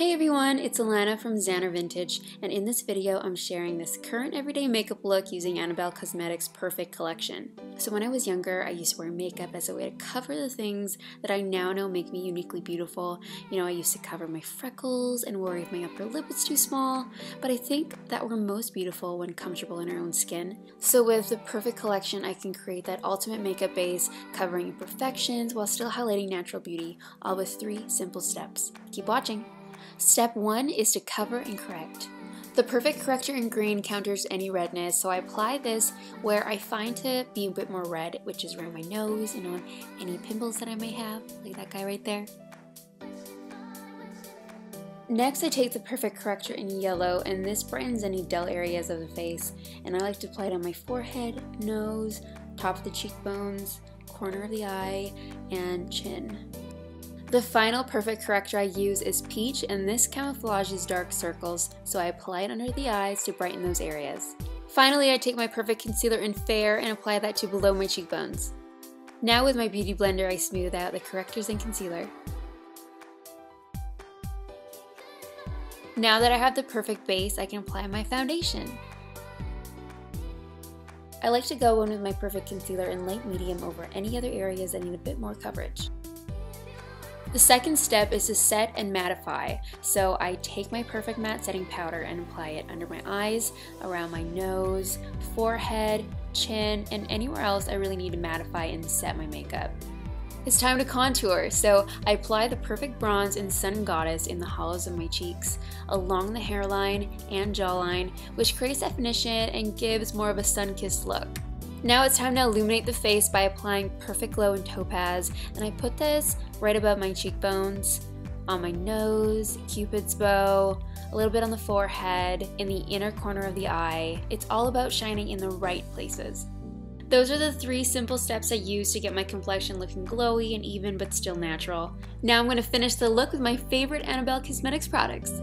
Hey everyone, it's Alana from Xana Vintage, and in this video I'm sharing this current everyday makeup look using Annabelle Cosmetics' Perfect collection. So when I was younger, I used to wear makeup as a way to cover the things that I now know make me uniquely beautiful. You know, I used to cover my freckles and worry if my upper lip was too small, but I think that we're most beautiful when comfortable in our own skin. So with the Perfect collection, I can create that ultimate makeup base, covering imperfections while still highlighting natural beauty, all with 3 simple steps. Keep watching! Step 1 is to cover and correct. The Perfect Corrector in green counters any redness, so I apply this where I find to be a bit more red, which is around my nose and on any pimples that I may have, like that guy right there. Next, I take the Perfect Corrector in yellow, and this brightens any dull areas of the face, and I like to apply it on my forehead, nose, top of the cheekbones, corner of the eye, and chin. The final Perfect Corrector I use is peach, and this camouflages dark circles, so I apply it under the eyes to brighten those areas. Finally, I take my Perfect concealer in fair and apply that to below my cheekbones. Now with my beauty blender, I smooth out the correctors and concealer. Now that I have the perfect base, I can apply my foundation. I like to go in with my Perfect concealer in light medium over any other areas that need a bit more coverage. The second step is to set and mattify, so I take my Perfect matte setting powder and apply it under my eyes, around my nose, forehead, chin, and anywhere else I really need to mattify and set my makeup. It's time to contour, so I apply the Perfect bronze in Sun Goddess in the hollows of my cheeks, along the hairline and jawline, which creates definition and gives more of a sun-kissed look. Now it's time to illuminate the face by applying Perfect Glow in Topaz, and I put this right above my cheekbones, on my nose, Cupid's bow, a little bit on the forehead, in the inner corner of the eye. It's all about shining in the right places. Those are the 3 simple steps I use to get my complexion looking glowy and even but still natural. Now I'm going to finish the look with my favorite Annabelle Cosmetics products.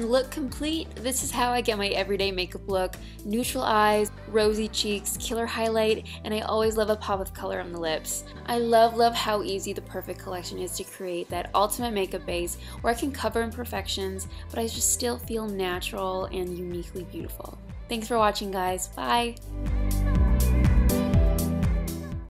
Look complete. This is how I get my everyday makeup look. Neutral eyes, rosy cheeks, killer highlight, and I always love a pop of color on the lips. I love how easy the Perfect collection is to create that ultimate makeup base where I can cover imperfections, but I just still feel natural and uniquely beautiful. Thanks for watching, guys. Bye!